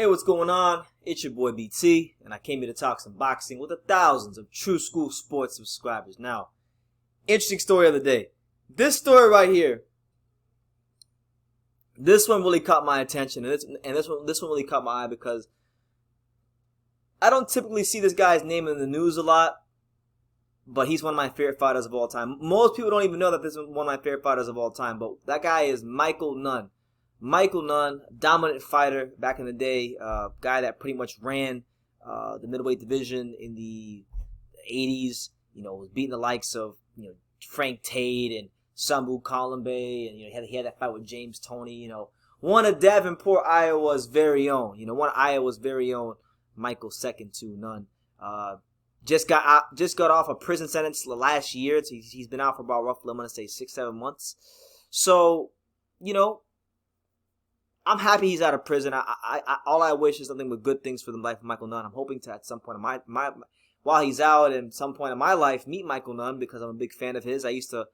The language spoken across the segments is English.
Hey, what's going on? It's your boy BT, and I came here to talk some boxing with the thousands of True School Sports subscribers. Now, interesting story of the day. This story right here, this one really caught my attention, and this one really caught my eye because I don't typically see this guy's name in the news a lot, but he's one of my favorite fighters of all time. Most people don't even know that this is one of my favorite fighters of all time, but that guy is Michael Nunn. Michael Nunn, dominant fighter back in the day, guy that pretty much ran the middleweight division in the 80s. Was beating the likes of Frank Tate and Sambu Colombe, and he had that fight with James Toney. One of Davenport, Iowa's very own. One of Iowa's very own, Michael second to Nunn. Just got off a prison sentence last year. He's been out for about roughly, I'm gonna say 6-7 months. So I'm happy he's out of prison. All I wish is something with good things for the life of Michael Nunn. I'm hoping to, at some point in while he's out, and some point in my life, meet Michael Nunn because I'm a big fan of his. I used to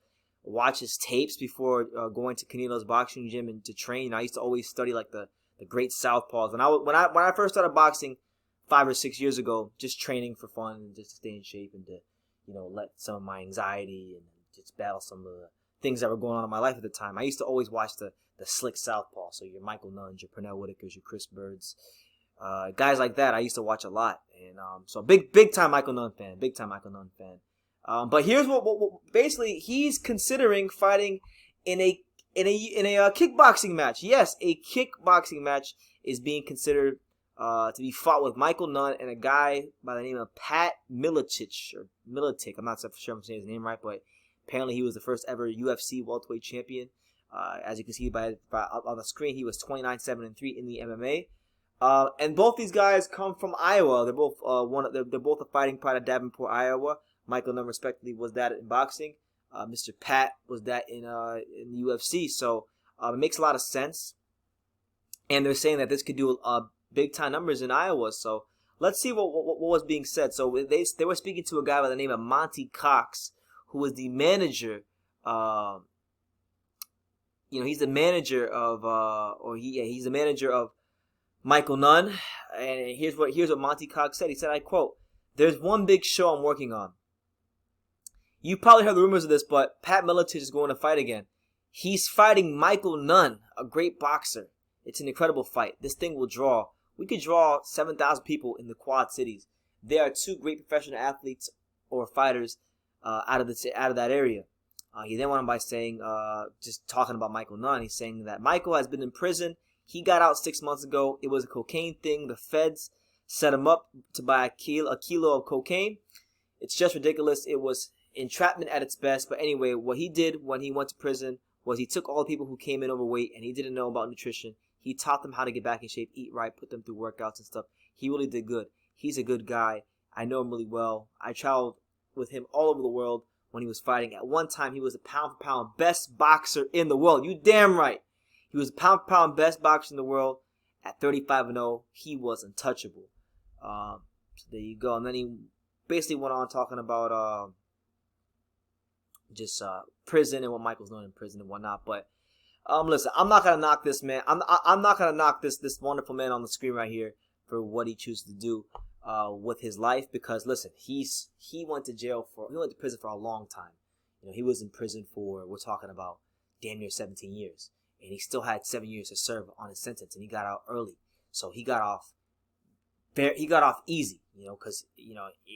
watch his tapes before going to Canilo's boxing gym and to train. I used to always study like the great southpaws. When I first started boxing 5 or 6 years ago, just training for fun and just to stay in shape and to let some of my anxiety and just battle some of the things that were going on in my life at the time. I used to always watch the slick southpaw. So your Michael Nunns, your Pernell Whitakers, your Chris Birds, guys like that. I used to watch a lot, and so big time Michael Nunn fan. Big time Michael Nunn fan. But here's what basically he's considering fighting in a kickboxing match. Yes, a kickboxing match is being considered to be fought with Michael Nunn and a guy by the name of Pat Miletich or Miletich. I'm not sure if I'm saying his name right, but apparently he was the first ever UFC welterweight champion. As you can see by on the screen, he was 29-7-3 in the MMA. And both these guys come from Iowa. They're both they're both a fighting pride of Davenport, Iowa. Michael Nunn, respectively, was that in boxing. Mr. Pat was that in the UFC. So it makes a lot of sense. And they're saying that this could do big time numbers in Iowa. So let's see what was being said. So they were speaking to a guy by the name of Monty Cox, who was the manager. He's the manager of, he's the manager of Michael Nunn. And here's what Monty Cox said. He said, I quote, "There's one big show I'm working on. You probably heard the rumors of this, but Pat Miletich is going to fight again. He's fighting Michael Nunn, a great boxer. It's an incredible fight. This thing will draw. We could draw 7,000 people in the Quad Cities. There are two great professional athletes or fighters out of that area." He then went on by saying, just talking about Michael Nunn, he's saying that Michael has been in prison. He got out 6 months ago. It was a cocaine thing. The feds set him up to buy a kilo of cocaine. It's just ridiculous. It was entrapment at its best. But anyway, what he did when he went to prison was he took all the people who came in overweight and he didn't know about nutrition. He taught them how to get back in shape, eat right, put them through workouts and stuff. He really did good. He's a good guy. I know him really well. I traveled with him all over the world. When he was fighting, at one time he was a pound-for-pound best boxer in the world. You damn right. He was a pound-for-pound best boxer in the world. At 35-0, he was untouchable. So there you go. And then he basically went on talking about just prison and what Michael's doing in prison and whatnot. But listen, I'm not gonna knock this man. I'm not gonna knock this wonderful man on the screen right here for what he chooses to do with his life, because listen, he went to prison for a long time. He was in prison for, we're talking about damn near 17 years, and he still had 7 years to serve on his sentence, and he got out early. So he got off easy, because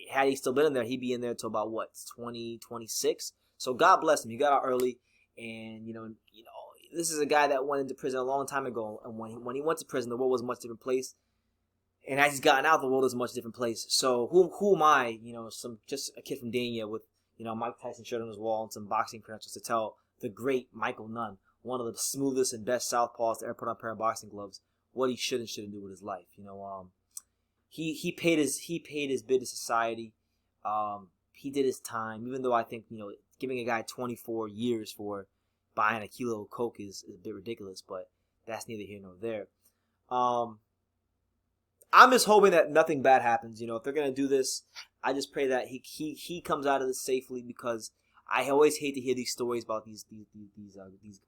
had he still been in there, he'd be in there till about 2026. So God bless him. He got out early, and this is a guy that went into prison a long time ago, and when he went to prison, the world was a much different place. And as he's gotten out, the world is a much different place. So who am I, just a kid from Dania with, Mike Tyson shirt on his wall and some boxing credentials to tell the great Michael Nunn, one of the smoothest and best southpaws to ever put on a pair of boxing gloves, what he should and shouldn't do with his life. He paid his bid to society. He did his time, even though I think, giving a guy 24 years for buying a kilo of coke is a bit ridiculous, but that's neither here nor there. I'm just hoping that nothing bad happens. If they're gonna do this, I just pray that he comes out of this safely, because I always hate to hear these stories about these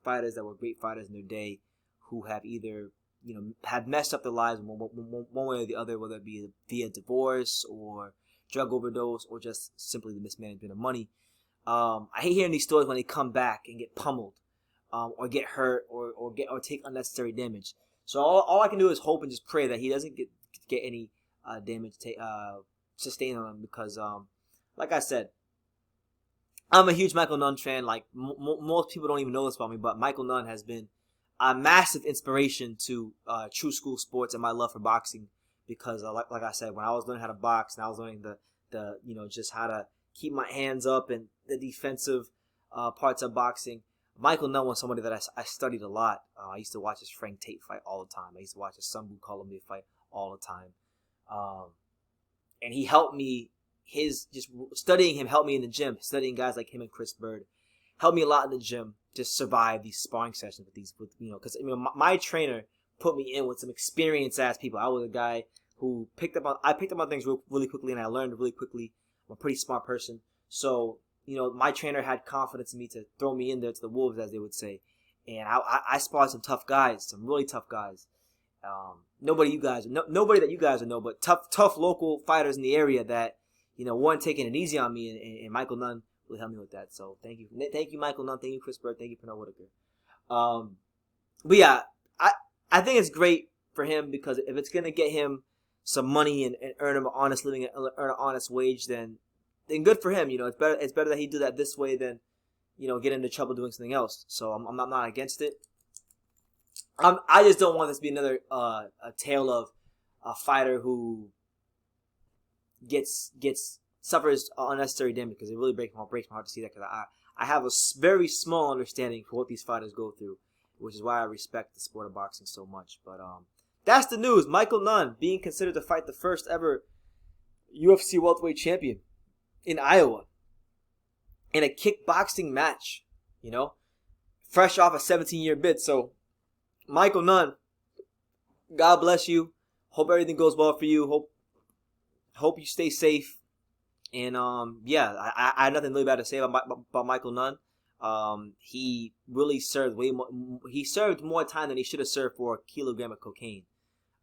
fighters that were great fighters in their day, who have either have messed up their lives one way or the other, whether it be via divorce or drug overdose or just simply the mismanagement of money. I hate hearing these stories when they come back and get pummeled, or get hurt, or take unnecessary damage. So all I can do is hope and just pray that he doesn't get any damage sustained on him, because like I said, I'm a huge Michael Nunn fan. Like most people don't even know this about me, but Michael Nunn has been a massive inspiration to true school sports and my love for boxing, because like I said, when I was learning how to box and I was learning the just how to keep my hands up and the defensive parts of boxing, Michael Nunn was somebody that I studied a lot. I used to watch his Frank Tate fight all the time. I used to watch his Sambu Columbia fight all the time. And he helped me. Just studying him helped me in the gym. Studying guys like him and Chris Bird helped me a lot in the gym. Just survive these sparring sessions because my trainer put me in with some experienced ass people. I was a guy who picked up on things really quickly, and I learned really quickly. I'm a pretty smart person, so my trainer had confidence in me to throw me in there to the wolves, as they would say. And I sparred some tough guys, some really tough guys. Nobody that you guys would know, but tough local fighters in the area that weren't taking it easy on me, and Michael Nunn really helped me with that. So thank you, Michael Nunn. Thank you, Chris Bird. Thank you, Pernell Whitaker. But yeah, I think it's great for him, because if it's gonna get him some money and earn him an honest living, earn an honest wage, then good for him. It's better that he do that this way than get into trouble doing something else. So I'm not against it. I just don't want this to be another a tale of a fighter who suffers unnecessary damage, because it really breaks my heart to see that, because I have a very small understanding for what these fighters go through, which is why I respect the sport of boxing so much. But that's the news. Michael Nunn being considered to fight the first ever UFC welterweight champion in Iowa in a kickboxing match, fresh off a 17-year bid. So Michael Nunn, God bless you. Hope everything goes well for you. Hope you stay safe. And I have nothing really bad to say about Michael Nunn. He really served he served more time than he should have served for a kilogram of cocaine.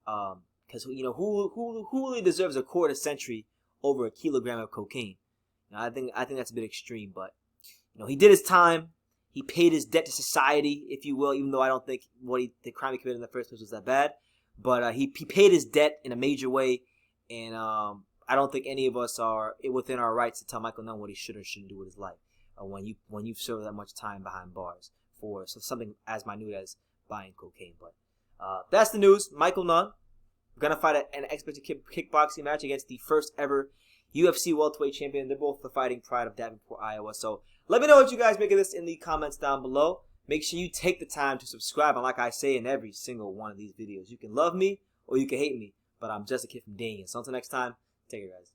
Because who really deserves a quarter century over a kilogram of cocaine? I think that's a bit extreme, but he did his time. He paid his debt to society, if you will, even though I don't think the crime he committed in the first place was that bad. But he paid his debt in a major way, and I don't think any of us are within our rights to tell Michael Nunn what he should or shouldn't do with his life when you've served that much time behind bars for something as minute as buying cocaine. But that's the news. Michael Nunn gonna fight an expected kickboxing match against the first ever UFC welterweight champion. They're both the fighting pride of Davenport, Iowa. So let me know what you guys make of this in the comments down below. Make sure you take the time to subscribe. And like I say in every single one of these videos, you can love me or you can hate me, but I'm just a kid from Daniel. So until next time, take care, guys.